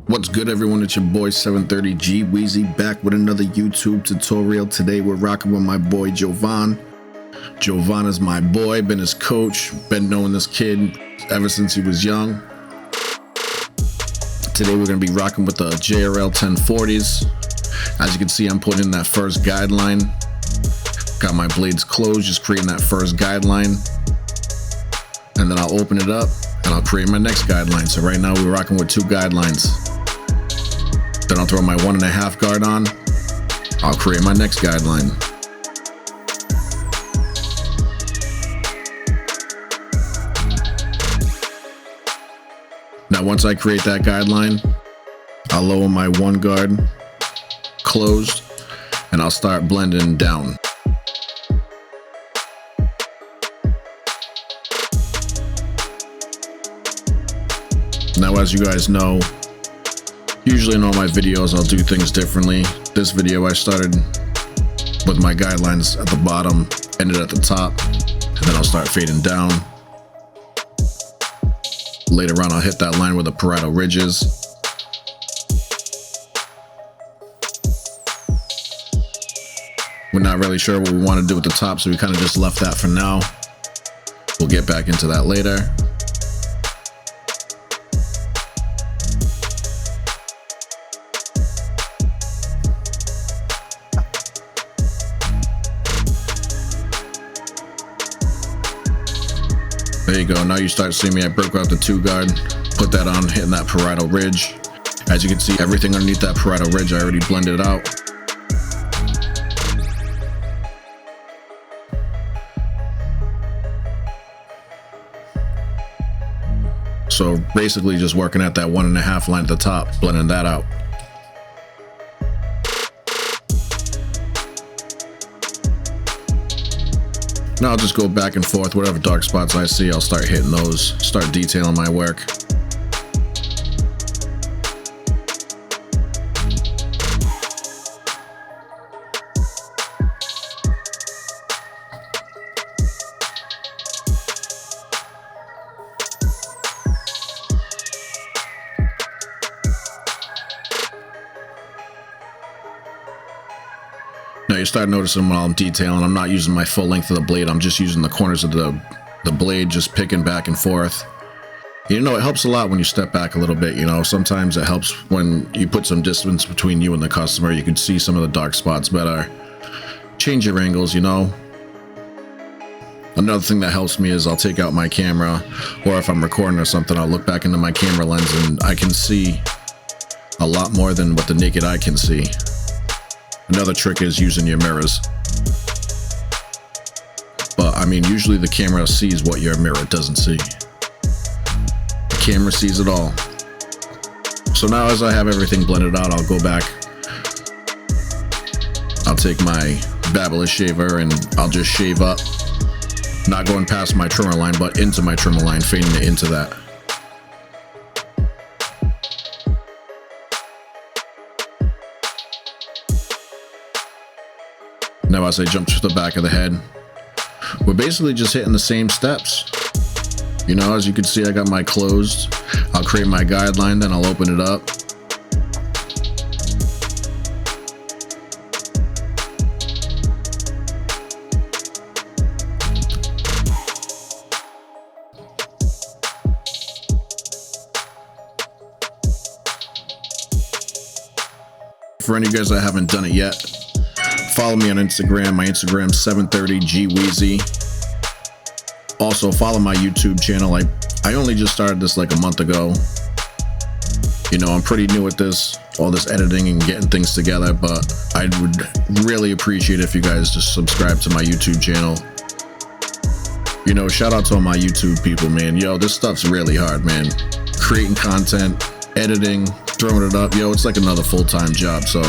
What's good, everyone? It's your boy 730G Weezy back with another YouTube tutorial. Today we're rocking with my boy Jovan. Jovan is my boy, been his coach, been knowing this kid ever since he was young. Today we're going to be rocking with the JRL 1040s. As you can see, I'm putting in that first guideline. Got my blades closed, just creating that first guideline. And then I'll open it up and I'll create my next guideline. So right now we're rocking with two guidelines. Then I'll throw my 1.5 guard on. I'll create my next guideline. Now once I create that guideline, I'll lower my 1 guard closed and I'll start blending down. Now, as you guys know, usually in all my videos I'll do things differently. This video I started with my guidelines at the bottom, ended at the top, and then I'll start fading down. Later on I'll hit that line where the parietal ridge is. We're not really sure what we want to do at the top, so we kind of just left that for now. We'll get back into that later. There you go. Now you start seeing me. I broke out the 2 guard, put that on, hitting that parietal ridge. As you can see, everything underneath that parietal ridge I already blended out. So basically just working at that 1.5 line at the top, blending that out. Now I'll just go back and forth. Whatever dark spots I see, I'll start hitting those, start detailing my work. Now you start noticing while I'm detailing, I'm not using my full length of the blade. I'm just using the corners of the blade, just picking back and forth. You know, it helps a lot when you step back a little bit. You know, sometimes it helps when you put some distance between you and the customer. You can see some of the dark spots better. Change your angles, you know. Another thing that helps me is I'll take out my camera, or if I'm recording or something, I'll look back into my camera lens and I can see a lot more than what the naked eye can see. Another trick is using your mirrors. But I mean, usually the camera sees what your mirror doesn't see. The camera sees it all. So now as I have everything blended out, I'll go back. I'll take my Babyliss shaver and I'll just shave up. Not going past my trimmer line, but into my trimmer line, fading it into that. Now as I jump to the back of the head, we're basically just hitting the same steps. You know, as you can see, I got my closed. I'll create my guideline, then I'll open it up. For any of you guys that haven't done it yet, follow me on Instagram. My Instagram 730GWeezy. Also follow my YouTube channel. I only just started this like a month ago. You know, I'm pretty new at this, all this editing and getting things together, but I would really appreciate if you guys just subscribe to my YouTube channel. You know, shout out to all my YouTube people, man. Yo, this stuff's really hard, man. Creating content, editing, throwing it up. Yo, it's like another full-time job, so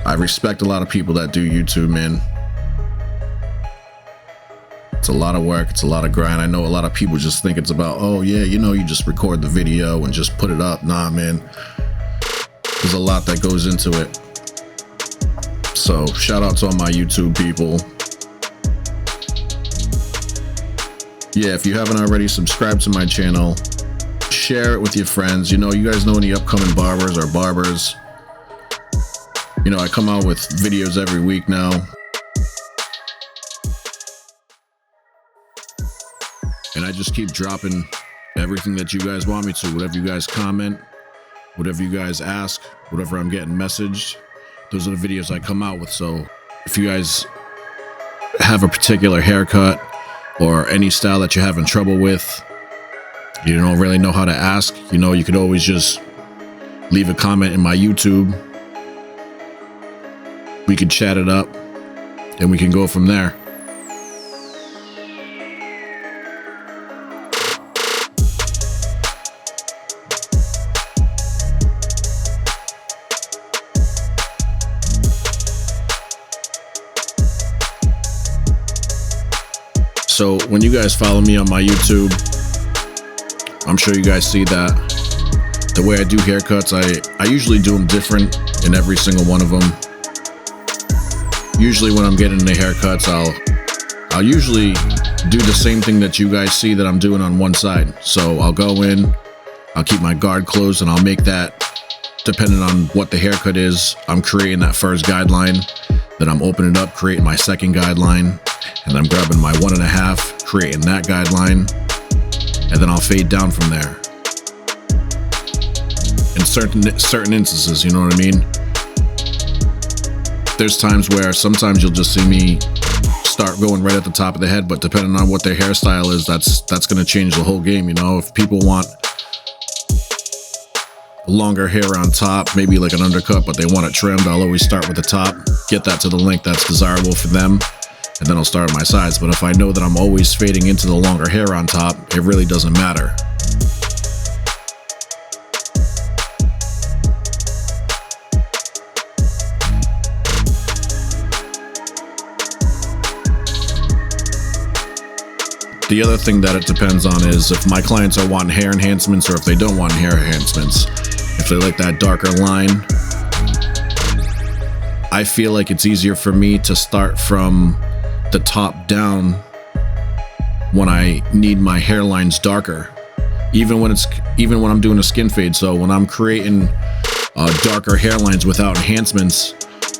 I respect a lot of people that do YouTube, man. It's a lot of work. It's a lot of grind. I know a lot of people just think it's about, oh yeah, you know, you just record the video and just put it up. Nah, man. There's a lot that goes into it. So shout out to all my YouTube people. Yeah, if you haven't already, subscribe to my channel. share it with your friends. You know, you guys know any upcoming barbers or barbers. You know, I come out with videos every week now. And I just keep dropping everything that you guys want me to. Whatever you guys comment, whatever you guys ask, whatever I'm getting messaged, those are the videos I come out with. So if you guys have a particular haircut or any style that you're having trouble with, you don't really know how to ask, you know, you could always just leave a comment in my YouTube. We could chat it up and we can go from there. So when you guys follow me on my YouTube, I'm sure you guys see that the way I do haircuts, I usually do them different in every single one of them. Usually when I'm getting the haircuts, I'll usually do the same thing that you guys see that I'm doing on one side. So I'll go in, I'll keep my guard closed, and I'll make that, depending on what the haircut is, I'm creating that first guideline, then I'm opening it up, creating my second guideline, and I'm grabbing my 1.5, creating that guideline, and then I'll fade down from there. In certain instances, you know what I mean? There's times where sometimes you'll just see me start going right at the top of the head, but depending on what their hairstyle is, that's going to change the whole game. You know, if people want longer hair on top, maybe like an undercut, but they want it trimmed, I'll always start with the top, get that to the length that's desirable for them, and then I'll start at my sides. But if I know that I'm always fading into the longer hair on top, it really doesn't matter. The other thing that it depends on is if my clients are wanting hair enhancements or if they don't want hair enhancements. If they like that darker line, I feel like it's easier for me to start from the top down when I need my hairlines darker, even when I'm doing a skin fade. So when I'm creating darker hairlines without enhancements,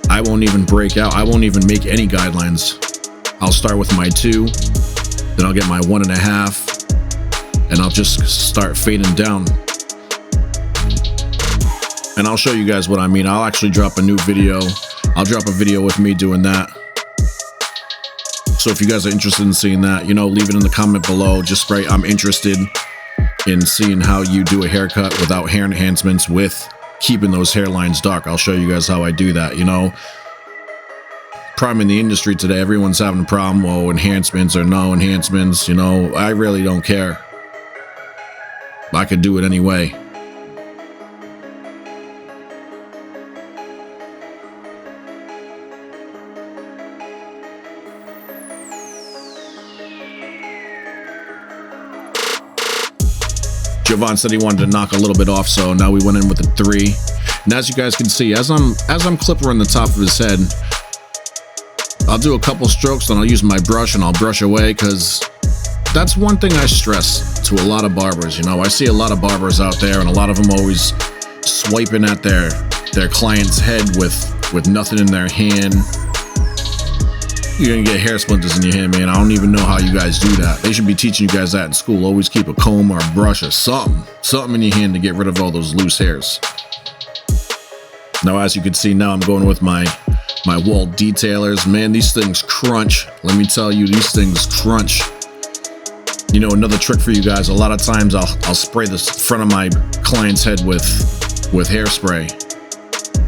I won't even break out. I won't even make any guidelines. I'll start with my 2, then I'll get my 1.5, and I'll just start fading down. And I'll show you guys what I mean. I'll actually drop a new video. I'll drop a video with me doing that. So if you guys are interested in seeing that, you know, leave it in the comment below. Just write, I'm interested in seeing how you do a haircut without hair enhancements with keeping those hairlines dark. I'll show you guys how I do that. You know, problem in the industry today, everyone's having a problem. Oh, enhancements or no enhancements. You know, I really don't care. I could do it anyway. Jovan said he wanted to knock a little bit off, so now we went in with a 3. And as you guys can see, as I'm clipping the top of his head, I'll do a couple strokes, then I'll use my brush and I'll brush away, because that's one thing I stress to a lot of barbers. You know, I see a lot of barbers out there, and a lot of them always swiping at their client's head with nothing in their hand. You're gonna get hair splinters in your hand, man. I don't even know how you guys do that. They should be teaching you guys that in school. Always keep a comb or a brush or something in your hand to get rid of all those loose hairs. Now, as you can see, now I'm going with my wall detailers. Man, these things crunch. Let me tell you, these things crunch. You know, another trick for you guys, a lot of times I'll spray the front of my client's head with hairspray.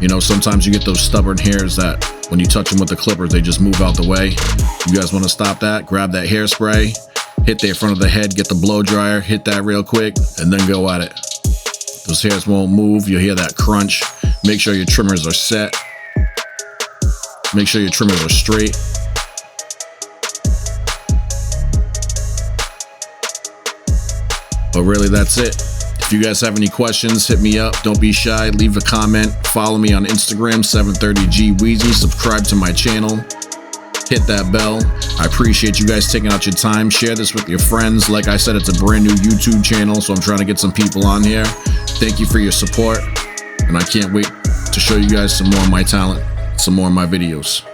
You know, sometimes you get those stubborn hairs that when you touch them with the clippers, they just move out the way. You guys want to stop that? Grab that hairspray, hit the front of the head, get the blow dryer, hit that real quick, and then go at it. Those hairs won't move. You'll hear that crunch. Make sure your trimmers are set. Make sure your trimmers are straight. But really, that's it. If you guys have any questions, hit me up. Don't be shy. Leave a comment. Follow me on Instagram, 730GWeezy. Subscribe to my channel. hit that bell. I appreciate you guys taking out your time. Share this with your friends. Like I said, it's a brand new YouTube channel, so I'm trying to get some people on here. Thank you for your support, and I can't wait to show you guys some more of my talent, some more of my videos.